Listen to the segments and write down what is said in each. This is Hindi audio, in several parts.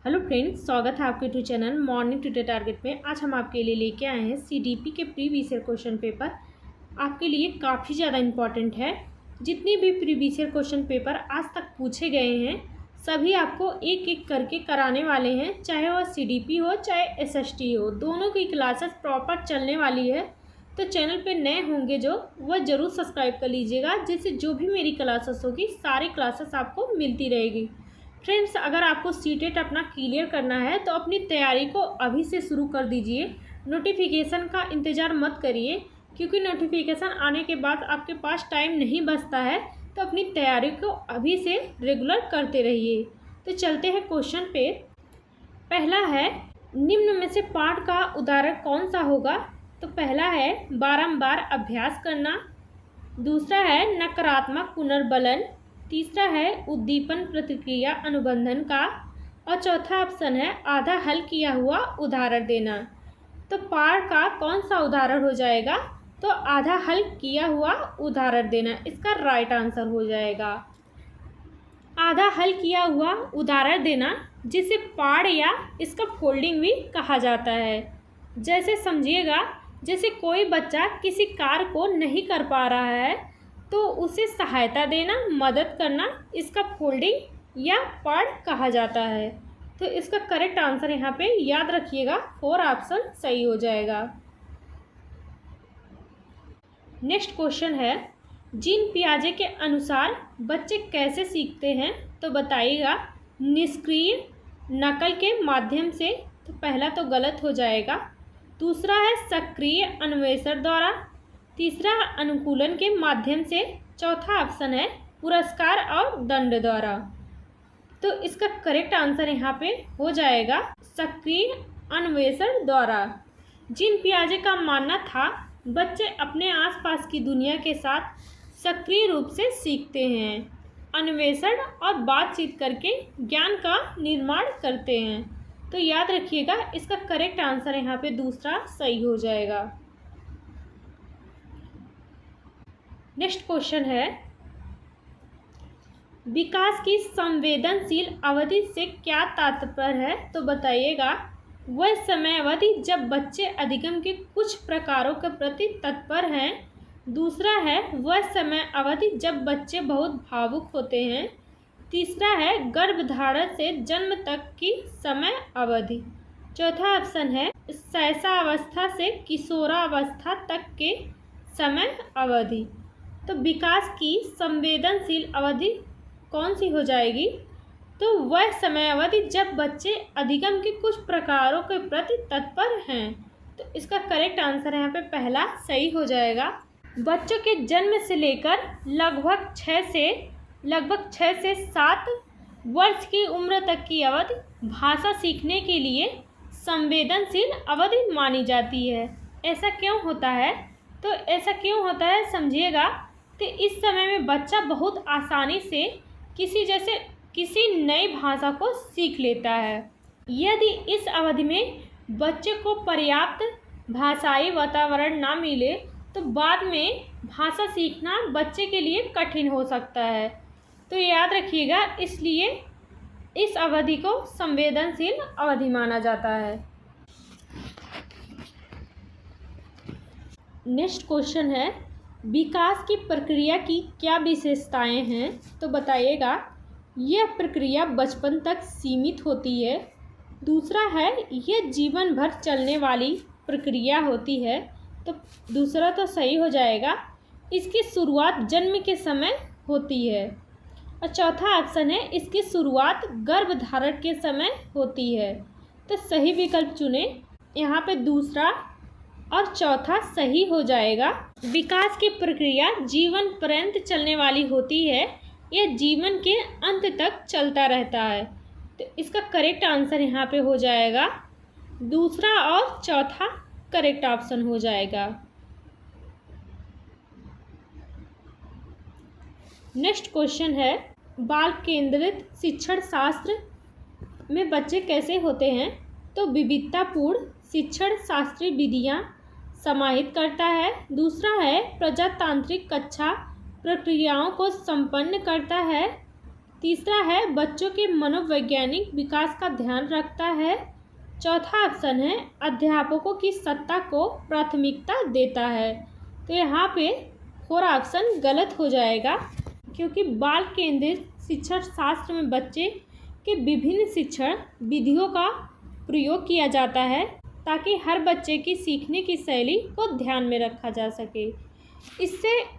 हेलो फ्रेंड्स, स्वागत है आपके YouTube channel morning today target में। आज हम आपके लिए लेके आए हैं सीडीपी के प्रीवियस ईयर क्वेश्चन पेपर। आपके लिए काफ़ी ज़्यादा इम्पॉर्टेंट है। जितने भी प्रीवियस ईयर क्वेश्चन पेपर आज तक पूछे गए हैं सभी आपको एक एक करके कराने वाले हैं, चाहे वह सीडीपी हो चाहे एसएसटी हो। दोनों की क्लासेस प्रॉपर चलने वाली है। तो चैनल पे नए होंगे जो वह ज़रूर सब्सक्राइब कर लीजिएगा, जिससे जो भी मेरी क्लासेस होगी सारी क्लासेस आपको मिलती रहेगी। फ्रेंड्स, अगर आपको सीटेट अपना क्लियर करना है तो अपनी तैयारी को अभी से शुरू कर दीजिए। नोटिफिकेशन का इंतज़ार मत करिए, क्योंकि नोटिफिकेशन आने के बाद आपके पास टाइम नहीं बचता है। तो अपनी तैयारी को अभी से रेगुलर करते रहिए। तो चलते हैं क्वेश्चन पे। पहला है, निम्न में से पाठ का उदाहरण कौन सा होगा? तो पहला है बारंबार अभ्यास करना, दूसरा है नकारात्मक पुनर्बलन, तीसरा है उद्दीपन प्रतिक्रिया अनुबंधन का, और चौथा ऑप्शन है आधा हल किया हुआ उदाहरण देना। तो पाठ का कौन सा उदाहरण हो जाएगा? तो आधा हल किया हुआ उदाहरण देना इसका राइट आंसर हो जाएगा। आधा हल किया हुआ उदाहरण देना, जिसे पाठ या इसका फोल्डिंग भी कहा जाता है। जैसे समझिएगा, जैसे कोई बच्चा किसी कार्य को नहीं कर पा रहा है तो उसे सहायता देना, मदद करना, इसका फोल्डिंग या पार्ट कहा जाता है। तो इसका करेक्ट आंसर यहाँ पे याद रखिएगा, 4 ऑप्शन सही हो जाएगा। नेक्स्ट क्वेश्चन है, जीन पियाजे के अनुसार बच्चे कैसे सीखते हैं? तो बताइएगा निष्क्रिय नकल के माध्यम से। तो पहला तो गलत हो जाएगा। दूसरा है सक्रिय अन्वेषण द्वारा, तीसरा अनुकूलन के माध्यम से, चौथा ऑप्शन है पुरस्कार और दंड द्वारा। तो इसका करेक्ट आंसर यहाँ पे हो जाएगा सक्रिय अन्वेषण द्वारा। जीन पियाजे का मानना था बच्चे अपने आसपास की दुनिया के साथ सक्रिय रूप से सीखते हैं, अन्वेषण और बातचीत करके ज्ञान का निर्माण करते हैं। तो याद रखिएगा, इसका करेक्ट आंसर यहाँ पे दूसरा सही हो जाएगा। नेक्स्ट क्वेश्चन है, विकास की संवेदनशील अवधि से क्या तात्पर्य है? तो बताइएगा वह समय अवधि जब बच्चे अधिगम के कुछ प्रकारों के प्रति तत्पर हैं। दूसरा है वह समय अवधि जब बच्चे बहुत भावुक होते हैं। तीसरा है गर्भधारण से जन्म तक की समय अवधि। चौथा ऑप्शन है शैशवावस्था से किशोरावस्था तक के समय अवधि। तो विकास की संवेदनशील अवधि कौन सी हो जाएगी? तो वह समय अवधि जब बच्चे अधिगम के कुछ प्रकारों के प्रति तत्पर हैं। तो इसका करेक्ट आंसर यहाँ पे पहला सही हो जाएगा। बच्चों के जन्म से लेकर लगभग 6 से 7 वर्ष की उम्र तक की अवधि भाषा सीखने के लिए संवेदनशील अवधि मानी जाती है। ऐसा क्यों होता है? तो ऐसा क्यों होता है समझिएगा। तो इस समय में बच्चा बहुत आसानी से किसी नई भाषा को सीख लेता है। यदि इस अवधि में बच्चे को पर्याप्त भाषाई वातावरण ना मिले तो बाद में भाषा सीखना बच्चे के लिए कठिन हो सकता है। तो याद रखिएगा, इसलिए इस अवधि को संवेदनशील अवधि माना जाता है। नेक्स्ट क्वेश्चन है, विकास की प्रक्रिया की क्या विशेषताएं हैं? तो बताइएगा यह प्रक्रिया बचपन तक सीमित होती है। दूसरा है यह जीवन भर चलने वाली प्रक्रिया होती है। तो दूसरा तो सही हो जाएगा, इसकी शुरुआत जन्म के समय होती है। और चौथा ऑप्शन है इसकी शुरुआत गर्भधारण के समय होती है। तो सही विकल्प चुने। यहाँ पे दूसरा और चौथा सही हो जाएगा। विकास की प्रक्रिया जीवन पर्यंत चलने वाली होती है, यह जीवन के अंत तक चलता रहता है। तो इसका करेक्ट आंसर यहाँ पे हो जाएगा दूसरा और चौथा करेक्ट ऑप्शन हो जाएगा। नेक्स्ट क्वेश्चन है, बाल केंद्रित शिक्षण शास्त्र में बच्चे कैसे होते हैं? तो विविधतापूर्ण शिक्षण शास्त्रीय विधियाँ समाहित करता है। दूसरा है प्रजातांत्रिक कक्षा प्रक्रियाओं को संपन्न करता है। तीसरा है बच्चों के मनोवैज्ञानिक विकास का ध्यान रखता है। चौथा ऑप्शन है अध्यापकों की सत्ता को प्राथमिकता देता है। तो यहाँ पे 4 ऑप्शन गलत हो जाएगा, क्योंकि बाल केंद्रित शिक्षण शास्त्र में बच्चे के विभिन्न शिक्षण विधियों का प्रयोग किया जाता है ताकि हर बच्चे की सीखने की शैली को ध्यान में रखा जा सके।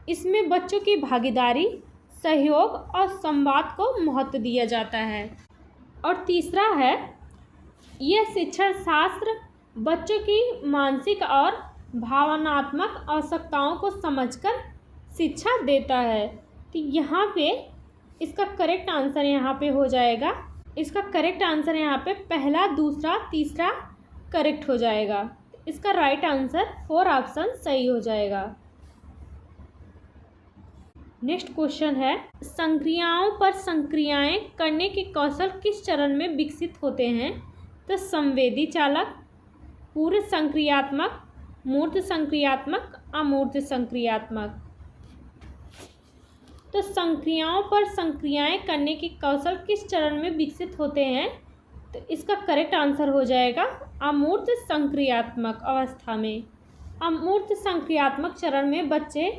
इसमें बच्चों की भागीदारी, सहयोग और संवाद को महत्व दिया जाता है। और तीसरा है यह शिक्षण शास्त्र बच्चों की मानसिक और भावनात्मक आवश्यकताओं को समझकर शिक्षा देता है। तो यहाँ पे इसका करेक्ट आंसर यहाँ पे हो जाएगा, इसका करेक्ट आंसर यहाँ पे पहला, दूसरा, तीसरा करेक्ट हो जाएगा। इसका राइट आंसर 4 ऑप्शन सही हो जाएगा। नेक्स्ट क्वेश्चन है संक्रियाओं पर संक्रियाएं करने के कौशल किस चरण में विकसित होते हैं? तो संवेदी चालक, पूर्व संक्रियात्मक, मूर्त संक्रियात्मक, अमूर्त संक्रियात्मक। तो संक्रियाओं पर संक्रियाएं करने के कौशल किस चरण में विकसित होते हैं? तो इसका करेक्ट आंसर हो जाएगा अमूर्त संक्रियात्मक अवस्था में। अमूर्त संक्रियात्मक चरण में बच्चे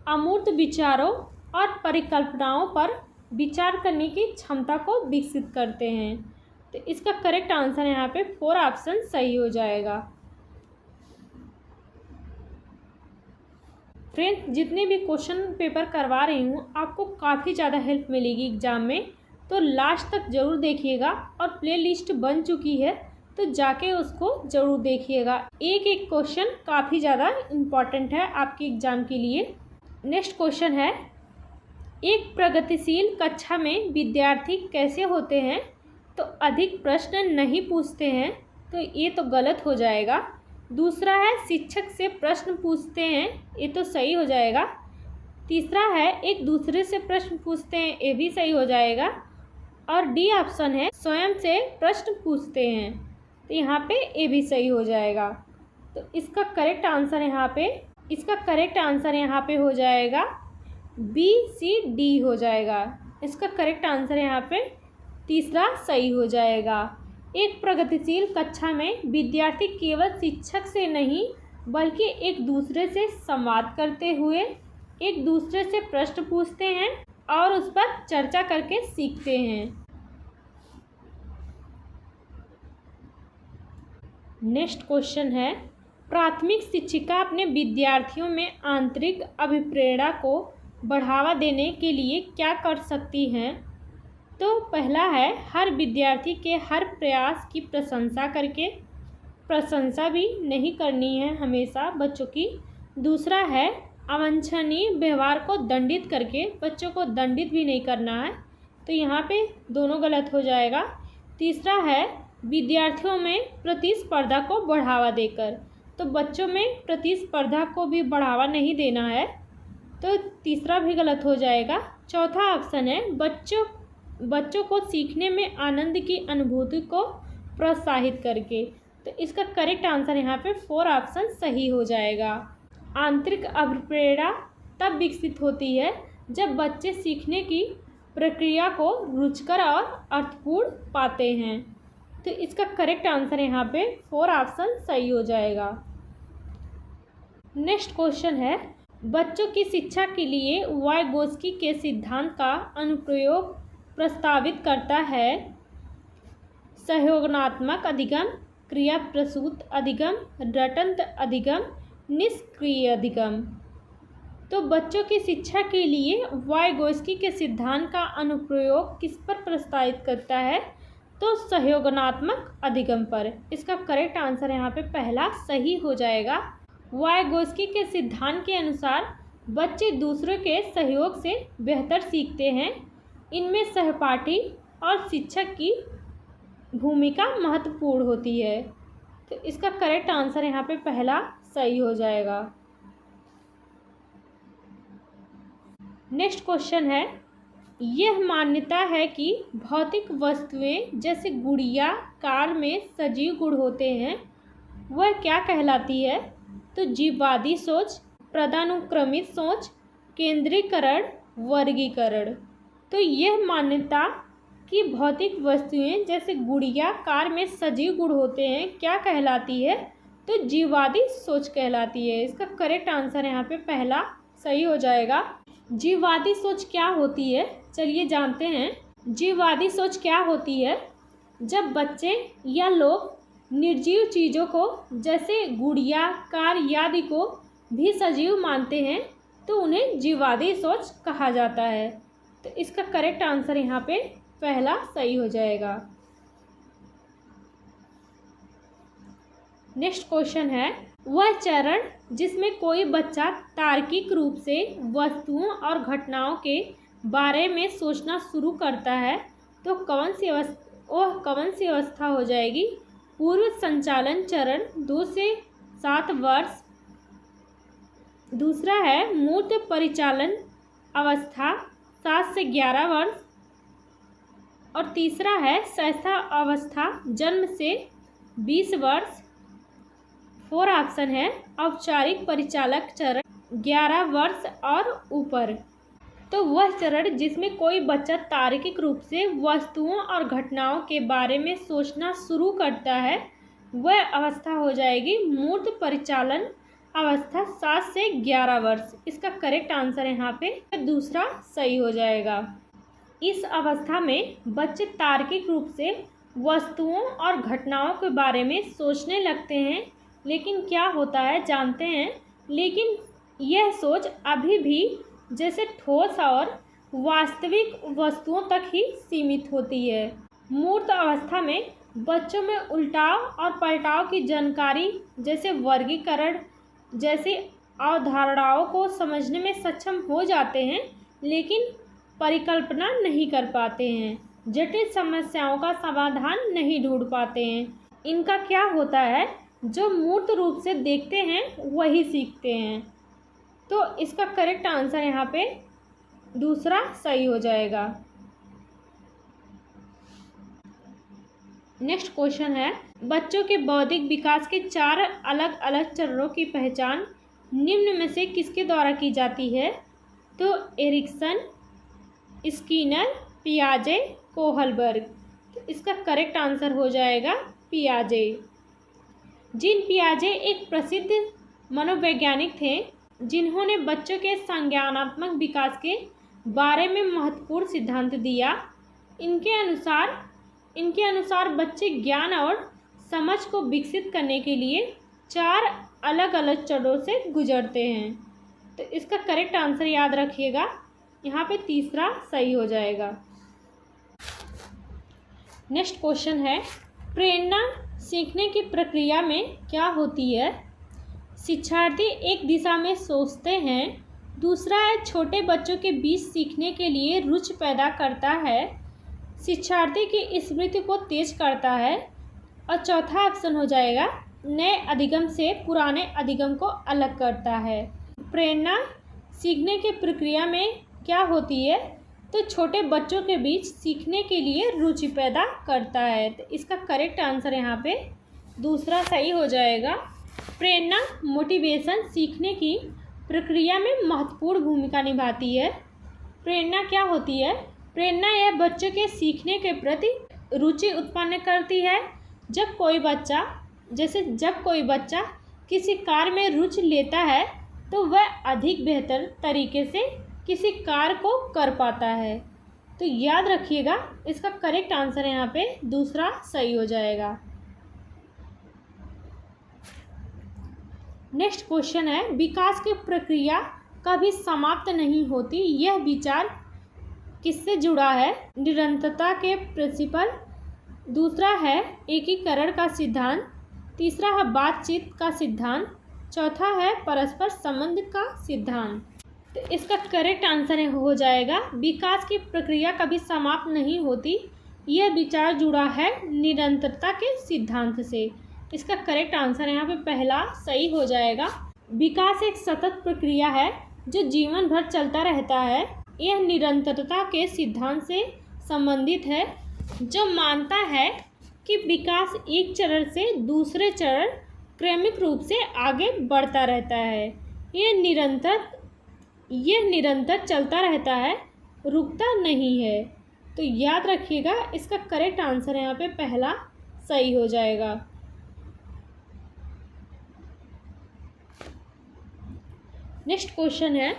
अमूर्त विचारों और परिकल्पनाओं पर विचार करने की क्षमता को विकसित करते हैं। तो इसका करेक्ट आंसर यहाँ पे 4 ऑप्शन सही हो जाएगा। फ्रेंड्स, जितने भी क्वेश्चन पेपर करवा रही हूँ आपको काफ़ी ज़्यादा हेल्प मिलेगी एग्ज़ाम में, तो लास्ट तक ज़रूर देखिएगा। और प्लेलिस्ट बन चुकी है तो जाके उसको ज़रूर देखिएगा। एक एक क्वेश्चन काफ़ी ज़्यादा इम्पॉर्टेंट है आपके एग्ज़ाम के लिए। नेक्स्ट क्वेश्चन है एक प्रगतिशील कक्षा में विद्यार्थी कैसे होते हैं? तो अधिक प्रश्न नहीं पूछते हैं, तो ये तो गलत हो जाएगा। दूसरा है शिक्षक से प्रश्न पूछते हैं, ये तो सही हो जाएगा। तीसरा है एक दूसरे से प्रश्न पूछते हैं, ये भी सही हो जाएगा। और डी ऑप्शन है स्वयं से प्रश्न पूछते हैं, तो यहाँ पे ये भी सही हो जाएगा। तो इसका करेक्ट आंसर यहाँ पे हो जाएगा बी, सी, डी हो जाएगा। इसका करेक्ट आंसर यहाँ पे तीसरा सही हो जाएगा। एक प्रगतिशील कक्षा में विद्यार्थी केवल शिक्षक से नहीं बल्कि एक दूसरे से संवाद करते हुए एक दूसरे से प्रश्न पूछते हैं और उस पर चर्चा करके सीखते हैं। नेक्स्ट क्वेश्चन है प्राथमिक शिक्षिका अपने विद्यार्थियों में आंतरिक अभिप्रेरणा को बढ़ावा देने के लिए क्या कर सकती हैं? तो पहला है हर विद्यार्थी के हर प्रयास की प्रशंसा करके, प्रशंसा भी नहीं करनी है हमेशा बच्चों की। दूसरा है अवांछनीय व्यवहार को दंडित करके, बच्चों को दंडित भी नहीं करना है, तो यहाँ पे दोनों गलत हो जाएगा। तीसरा है विद्यार्थियों में प्रतिस्पर्धा को बढ़ावा देकर, तो बच्चों में प्रतिस्पर्धा को भी बढ़ावा नहीं देना है, तो तीसरा भी गलत हो जाएगा। चौथा ऑप्शन है बच्चों को सीखने में आनंद की अनुभूति को प्रोत्साहित करके, तो इसका करेक्ट आंसर यहाँ पे 4 ऑप्शन सही हो जाएगा। आंतरिक अभिप्रेरणा तब विकसित होती है जब बच्चे सीखने की प्रक्रिया को रुचिकर और अर्थपूर्ण पाते हैं, तो इसका करेक्ट आंसर यहाँ पे 4 ऑप्शन सही हो जाएगा। नेक्स्ट क्वेश्चन है बच्चों की शिक्षा के लिए वाइगोत्स्की के सिद्धांत का अनुप्रयोग प्रस्तावित करता है। सहयोगात्मक अधिगम, क्रिया प्रसूत अधिगम, रटंत अधिगम, निष्क्रिय अधिगम। तो बच्चों की शिक्षा के लिए वाइगोत्स्की के सिद्धांत का अनुप्रयोग किस पर प्रस्तावित करता है? तो सहयोगात्मक अधिगम पर। इसका करेक्ट आंसर यहाँ पे पहला सही हो जाएगा। वाइगोत्स्की के सिद्धांत के अनुसार बच्चे दूसरों के सहयोग से बेहतर सीखते हैं। इनमें सहपाठी और शिक्षक की भूमिका महत्वपूर्ण होती है, तो इसका करेक्ट आंसर यहाँ पे पहला सही हो जाएगा। नेक्स्ट क्वेश्चन है यह मान्यता है कि भौतिक वस्तुएं जैसे गुड़िया कार में सजीव गुण होते हैं, वह क्या कहलाती है? तो जीववादी सोच, पदानुक्रमित सोच, केंद्रीकरण, वर्गीकरण। तो यह मान्यता कि भौतिक वस्तुएं जैसे गुड़िया कार में सजीव गुण होते हैं क्या कहलाती है? तो जीववादी सोच कहलाती है। इसका करेक्ट आंसर यहाँ पे पहला सही हो जाएगा। जीववादी सोच क्या होती है, चलिए जानते हैं। जीववादी सोच क्या होती है? जब बच्चे या लोग निर्जीव चीज़ों को जैसे गुड़िया कार आदि को भी सजीव मानते हैं तो उन्हें जीववादी सोच कहा जाता है। तो इसका करेक्ट आंसर यहाँ पे पहला सही हो जाएगा। नेक्स्ट क्वेश्चन है, वह चरण जिसमें कोई बच्चा तार्किक रूप से वस्तुओं और घटनाओं के बारे में सोचना शुरू करता है तो कौन सी अवस्था हो जाएगी? पूर्व संचालन चरण 2 से 7 वर्ष, दूसरा है मूर्त परिचालन अवस्था 7 से 11 वर्ष और तीसरा है शैशव अवस्था जन्म से 20 वर्ष। 4 ऑप्शन है औपचारिक परिचालक चरण 11 वर्ष और ऊपर। तो वह चरण जिसमें कोई बच्चा तार्किक रूप से वस्तुओं और घटनाओं के बारे में सोचना शुरू करता है वह अवस्था हो जाएगी मूर्त परिचालन अवस्था 7 से 11 वर्ष। इसका करेक्ट आंसर यहाँ पे दूसरा सही हो जाएगा। इस अवस्था में बच्चे तार्किक रूप से वस्तुओं और घटनाओं के बारे में सोचने लगते हैं, लेकिन क्या होता है जानते हैं। लेकिन यह सोच अभी भी जैसे ठोस और वास्तविक वस्तुओं तक ही सीमित होती है। मूर्त अवस्था में बच्चों में उल्टाव और पलटाव की जानकारी जैसे वर्गीकरण जैसी अवधारणाओं को समझने में सक्षम हो जाते हैं, लेकिन परिकल्पना नहीं कर पाते हैं, जटिल समस्याओं का समाधान नहीं ढूंढ पाते हैं। इनका क्या होता है, जो मूर्त रूप से देखते हैं वही सीखते हैं। तो इसका करेक्ट आंसर यहाँ पे दूसरा सही हो जाएगा। नेक्स्ट क्वेश्चन है, बच्चों के बौद्धिक विकास के 4 अलग अलग चरणों की पहचान निम्न में से किसके द्वारा की जाती है? तो एरिक्सन, स्किनर, पियाजे, कोहलबर्ग। तो इसका करेक्ट आंसर हो जाएगा पियाजे। जीन पियाजे एक प्रसिद्ध मनोवैज्ञानिक थे जिन्होंने बच्चों के संज्ञानात्मक विकास के बारे में महत्वपूर्ण सिद्धांत दिया। इनके अनुसार बच्चे ज्ञान और समझ को विकसित करने के लिए 4 अलग अलग चरणों से गुजरते हैं। तो इसका करेक्ट आंसर याद रखिएगा, यहाँ पे तीसरा सही हो जाएगा। नेक्स्ट क्वेश्चन है, प्रेरणा सीखने की प्रक्रिया में क्या होती है? शिक्षार्थी एक दिशा में सोचते हैं, दूसरा है छोटे बच्चों के बीच सीखने के लिए रुचि पैदा करता है, शिक्षार्थी की स्मृति को तेज करता है और चौथा ऑप्शन हो जाएगा नए अधिगम से पुराने अधिगम को अलग करता है। प्रेरणा सीखने की प्रक्रिया में क्या होती है? तो छोटे बच्चों के बीच सीखने के लिए रुचि पैदा करता है। तो इसका करेक्ट आंसर यहाँ पे दूसरा सही हो जाएगा। प्रेरणा मोटिवेशन सीखने की प्रक्रिया में महत्वपूर्ण भूमिका निभाती है। प्रेरणा क्या होती है? प्रेरणा यह बच्चों के सीखने के प्रति रुचि उत्पन्न करती है। जब कोई बच्चा किसी कार्य में रुचि लेता है तो वह अधिक बेहतर तरीके से किसी कार्य को कर पाता है। तो याद रखिएगा, इसका करेक्ट आंसर यहाँ पे दूसरा सही हो जाएगा। नेक्स्ट क्वेश्चन है, विकास की प्रक्रिया कभी समाप्त नहीं होती, यह विचार किससे जुड़ा है? निरंतरता के प्रिंसिपल, दूसरा है एकीकरण का सिद्धांत, तीसरा है बातचीत का सिद्धांत, चौथा है परस्पर संबंध का सिद्धांत। तो इसका करेक्ट आंसर हो जाएगा विकास की प्रक्रिया कभी समाप्त नहीं होती, यह विचार जुड़ा है निरंतरता के सिद्धांत से। इसका करेक्ट आंसर यहाँ पे पहला सही हो जाएगा। विकास एक सतत प्रक्रिया है जो जीवन भर चलता रहता है। यह निरंतरता के सिद्धांत से संबंधित है जो मानता है कि विकास एक चरण से दूसरे चरण क्रमिक रूप से आगे बढ़ता रहता है। यह निरंतर चलता रहता है रुकता नहीं है। तो याद रखिएगा, इसका करेक्ट आंसर यहाँ पे पहला सही हो जाएगा। नेक्स्ट क्वेश्चन है,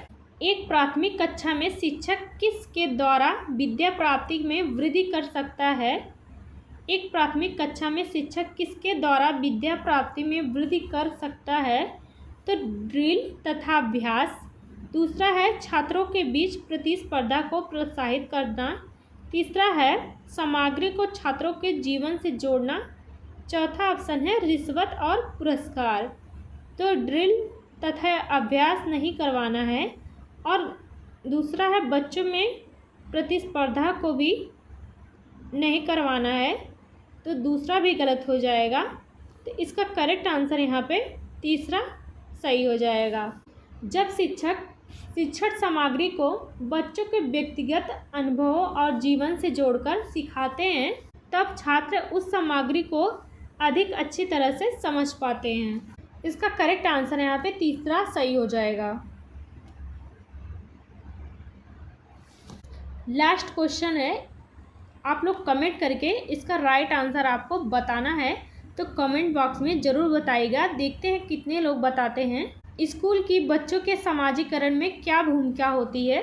एक प्राथमिक कक्षा में शिक्षक किसके द्वारा विद्या प्राप्ति में वृद्धि कर सकता है? एक प्राथमिक कक्षा में शिक्षक किसके द्वारा विद्या प्राप्ति में वृद्धि कर सकता है? तो ड्रिल तथा अभ्यास। दूसरा है छात्रों के बीच प्रतिस्पर्धा को प्रोत्साहित करना। तीसरा है सामग्री को छात्रों के जीवन से जोड़ना। चौथा ऑप्शन है रिश्वत और पुरस्कार। तो ड्रिल तथा अभ्यास नहीं करवाना है, और दूसरा है बच्चों में प्रतिस्पर्धा को भी नहीं करवाना है, तो दूसरा भी गलत हो जाएगा। तो इसका करेक्ट आंसर यहाँ पे तीसरा सही हो जाएगा। जब शिक्षक शिक्षण सामग्री को बच्चों के व्यक्तिगत अनुभवों और जीवन से जोड़कर सिखाते हैं, तब छात्र उस सामग्री को अधिक अच्छी तरह से समझ पाते हैं। इसका करेक्ट आंसर यहाँ पे तीसरा सही हो जाएगा। लास्ट क्वेश्चन है, आप लोग कमेंट करके इसका राइट आंसर आपको बताना है, तो कमेंट बॉक्स में ज़रूर बताइएगा। देखते हैं कितने लोग बताते हैं। स्कूल की बच्चों के समाजीकरण में क्या भूमिका होती है?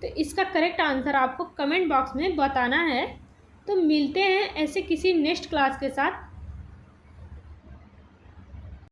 तो इसका करेक्ट आंसर आपको कमेंट बॉक्स में बताना है। तो मिलते हैं ऐसे किसी नेक्स्ट क्लास के साथ।